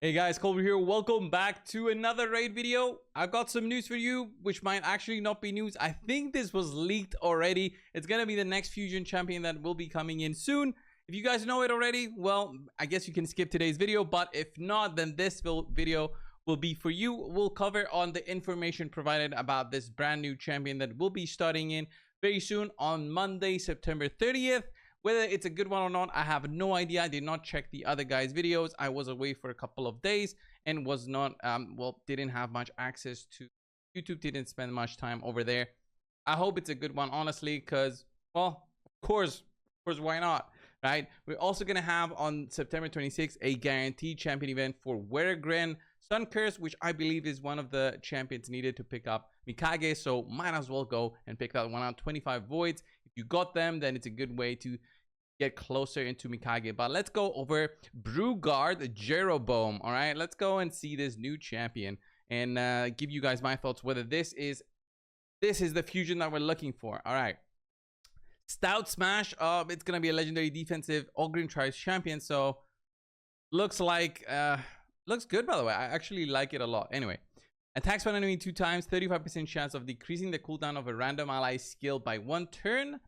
Hey guys, coldbrew here. Welcome back to another raid video. I've got some news for you, which might actually not be news. I think this was leaked already. It's gonna be the next fusion champion that will be coming in soon. If you guys know it already, well, I guess you can skip today's video, but if not, then this video will be for you. We'll cover on the information provided about this brand new champion that will be starting in very soon on Monday, September 30th. Whether it's a good one or not, I have no idea. I did not check the other guys' videos. I was away for a couple of days and was not, didn't have much access to YouTube. Didn't spend much time over there. I hope it's a good one, honestly, because, well, of course, why not, right? We're also going to have on September 26th a guaranteed champion event for Ogryn Sun Curse, which I believe is one of the champions needed to pick up Mikage. So might as well go and pick that one out. 25 voids. If you got them, then it's a good way to get closer into Mikage. But let's go over Brew Guard Jeroboam. All right, let's go and see this new champion and give you guys my thoughts whether this is the fusion that we're looking for. All right, Stout Smash. It's gonna be a legendary defensive Ogryn Tribes champion. So looks like looks good, by the way. I actually like it a lot. Anyway, attacks one enemy 2 times, 35% chance of decreasing the cooldown of a random ally skill by 1 turn.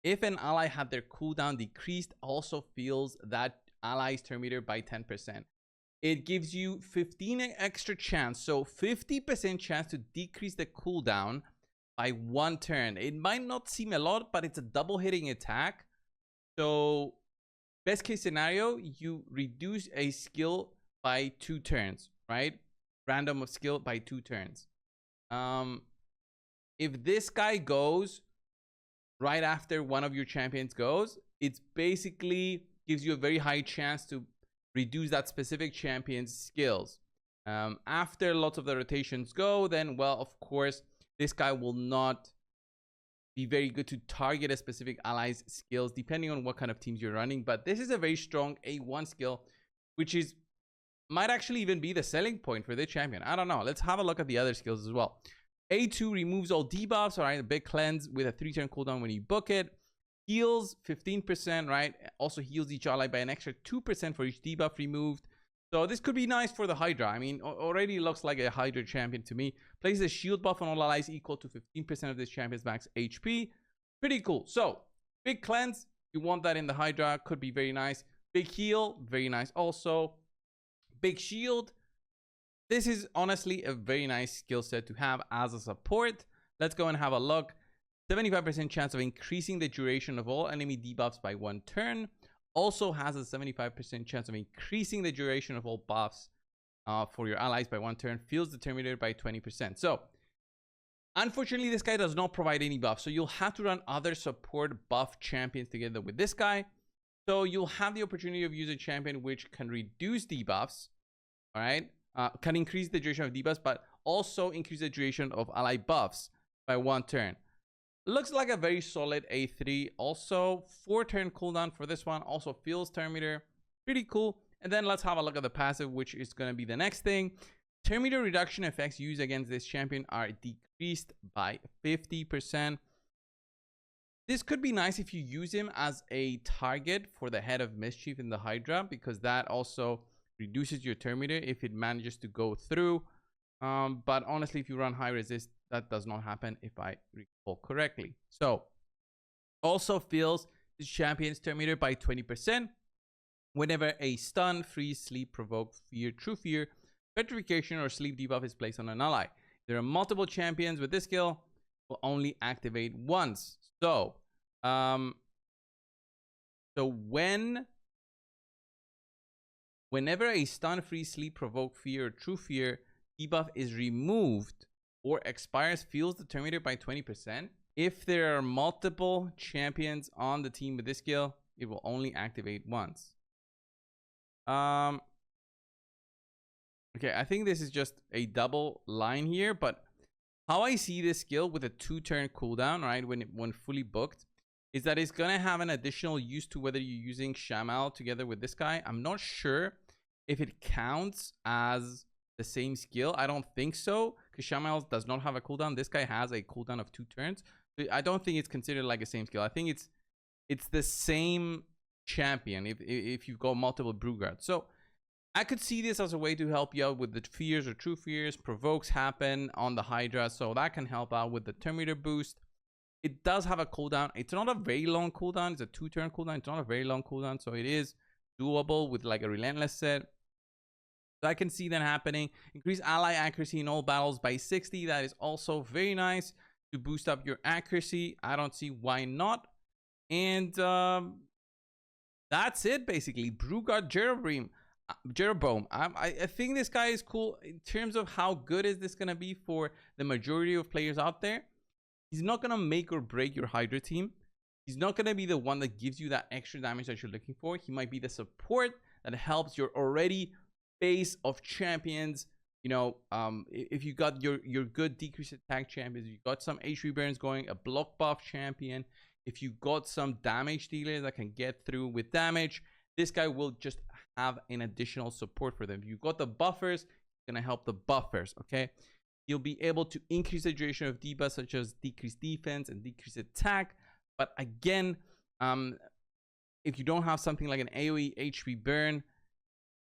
If an ally had their cooldown decreased, also fills that ally's turn meter by 10%. It gives you 15 extra chance, so 50% chance to decrease the cooldown by 1 turn. It might not seem a lot, but it's a double hitting attack. So best case scenario, you reduce a skill by 2 turns, right? Random of skill by 2 turns. If this guy goes right after one of your champions goes, it's basically gives you a very high chance to reduce that specific champion's skills. After lots of the rotations go, then, well, of course, this guy will not be very good to target a specific ally's skills, depending on what kind of teams you're running. But this is a very strong A1 skill, which might actually even be the selling point for this champion. I don't know. Let's have a look at the other skills as well. A2 removes all debuffs, all right? A big cleanse with a 3-turn cooldown when you book it. Heals 15%, right? Also heals each ally by an extra 2% for each debuff removed. So this could be nice for the Hydra. I mean, already looks like a Hydra champion to me. Places a shield buff on all allies equal to 15% of this champion's max HP. Pretty cool. So, big cleanse. You want that in the Hydra. Could be very nice. Big heal. Very nice also. Big shield. This is honestly a very nice skill set to have as a support. Let's go and have a look. 75% chance of increasing the duration of all enemy debuffs by 1 turn. Also has a 75% chance of increasing the duration of all buffs for your allies by 1 turn. Fills the turn meter by 20%. So, unfortunately, this guy does not provide any buffs. So, you'll have to run other support buff champions together with this guy. So, you'll have the opportunity of using a champion which can reduce debuffs. All right. Can increase the duration of debuffs, but also increase the duration of ally buffs by 1 turn. Looks like a very solid A3. Also, 4-turn cooldown for this one. Also fills turn meter. Pretty cool. And then let's have a look at the passive, which is going to be the next thing. Turn meter reduction effects used against this champion are decreased by 50%. This could be nice if you use him as a target for the Head of Mischief in the Hydra, because that also reduces your turn meter if it manages to go through. But honestly, if you run high resist, that does not happen if I recall correctly. So also fills the champion's turn meter by 20% whenever a stun, freeze, sleep, provoke, fear, true fear, petrification, or sleep debuff is placed on an ally. There are multiple champions with this skill, will only activate once. So whenever a stun, freeze, sleep, provoke, fear, or true fear debuff is removed or expires, fills the turn meter by 20%. If there are multiple champions on the team with this skill, it will only activate once. Okay, I think this is just a double line here, but how I see this skill with a 2-turn cooldown, right, when fully booked, is that it's gonna have an additional use to whether you're using Shamal together with this guy. I'm not sure if it counts as the same skill. I don't think so, because Shamal does not have a cooldown. This guy has a cooldown of 2 turns. I don't think it's considered like a same skill. I think it's the same champion if you go multiple Brew Guards. So I could see this as a way to help you out with the fears or true fears. Provokes happen on the Hydra, so that can help out with the turn meter boost. It does have a cooldown. It's not a very long cooldown. It's a 2-turn cooldown. It's not a very long cooldown, so it is doable with like a relentless set. So I can see that happening. Increase ally accuracy in all battles by 60. That is also very nice to boost up your accuracy. I don't see why not. And that's it basically. Brew got Jeroboam. I think this guy is cool in terms of how good is this gonna be for the majority of players out there. He's not gonna make or break your Hydra team. He's not gonna be the one that gives you that extra damage that you're looking for. He might be the support that helps your already base of champions. You know, if you got your good decreased attack champions, you got some HP burns going, a block buff champion. If you got some damage dealers that can get through with damage, this guy will just have an additional support for them. If you got the buffers, it's gonna help the buffers. Okay, you'll be able to increase the duration of debuffs such as decreased defense and decreased attack. But again, if you don't have something like an AoE HP burn,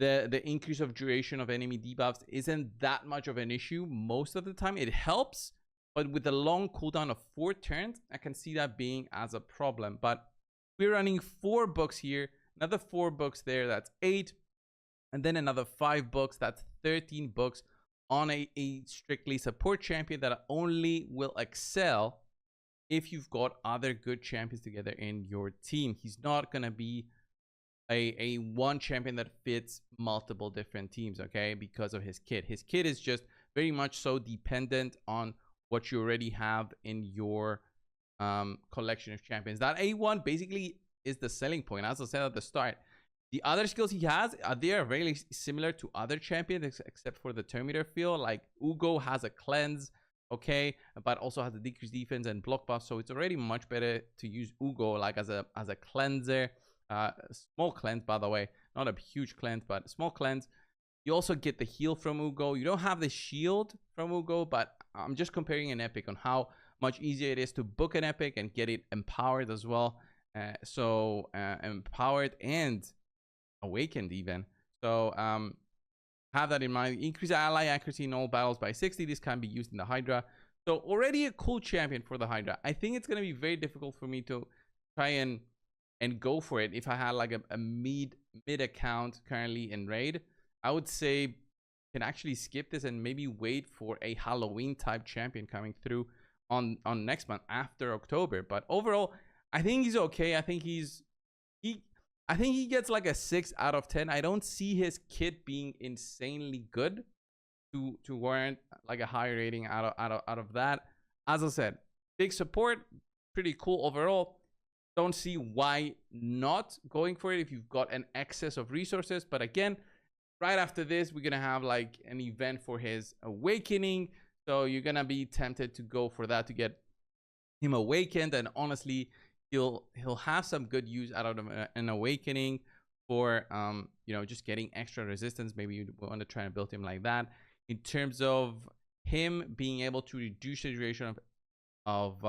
the increase of duration of enemy debuffs isn't that much of an issue. Most of the time it helps, but with the long cooldown of 4 turns, I can see that being as a problem. But we're running 4 books here, another 4 books there, that's 8, and then another 5 books, that's 13 books on a strictly support champion that only will excel if you've got other good champions together in your team. He's not gonna be a one champion that fits multiple different teams, okay, because of his kit. His kit is just very much so dependent on what you already have in your collection of champions. That A1 basically is the selling point, as I said at the start. The other skills he has, they are very similar to other champions, except for the turn meter feel. Like Ugo has a cleanse, okay, but also has a decreased defense and block buff, so it's already much better to use Ugo like as a cleanser. Small cleanse, by the way, not a huge cleanse, but a small cleanse. You also get the heal from Ugo. You don't have the shield from Ugo, but I'm just comparing an epic on how much easier it is to book an epic and get it empowered as well. Empowered and awakened even. So have that in mind. Increase ally accuracy in all battles by 60. This can be used in the Hydra. So already a cool champion for the Hydra. I think it's going to be very difficult for me to try and go for it. If I had like a mid account currently in raid, I would say you can actually skip this and maybe wait for a Halloween type champion coming through on next month after October. But overall, I think he's okay. I think he gets like a 6 out of 10. I don't see his kit being insanely good to warrant like a higher rating out of that. As I said, big support, pretty cool overall. Don't see why not going for it if you've got an excess of resources. But again, right after this, we're gonna have like an event for his awakening, so you're gonna be tempted to go for that to get him awakened. And honestly, he'll have some good use out of an awakening for you know, just getting extra resistance. Maybe you want to try and build him like that. In terms of him being able to reduce the duration of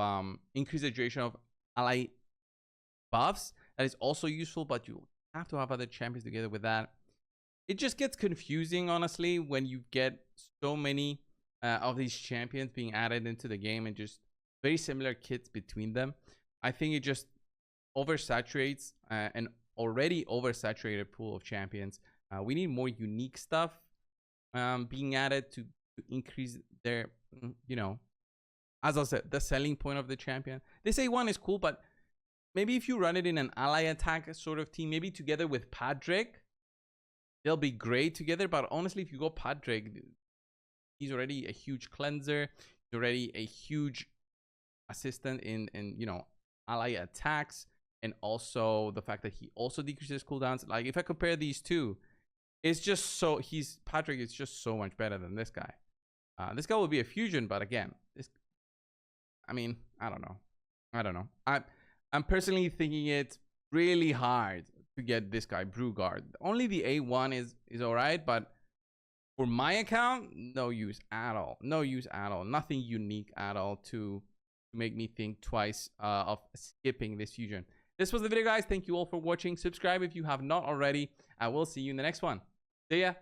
increase the duration of ally buffs, that is also useful, but you have to have other champions together with that. It just gets confusing, honestly, when you get so many of these champions being added into the game and just very similar kits between them. I think it just oversaturates an already oversaturated pool of champions. We need more unique stuff being added to increase their, you know, as I said, the selling point of the champion. This A1 is cool, but maybe if you run it in an ally attack sort of team, maybe together with Padraig, they'll be great together. But honestly, if you go Padraig, he's already a huge cleanser. He's already a huge assistant in you know, ally attacks, and also the fact that he also decreases cooldowns. Like if I compare these two, it's just so Padraig is just so much better than this guy. This guy will be a fusion, but again, I mean, I don't know. I'm personally thinking it's really hard to get this guy Brewguard. Only the A1 is all right, but for my account, no use at all. No use at all. Nothing unique at all to make me think twice of skipping this fusion. This was the video, guys. Thank you all for watching. Subscribe if you have not already. I will see you in the next one. See ya.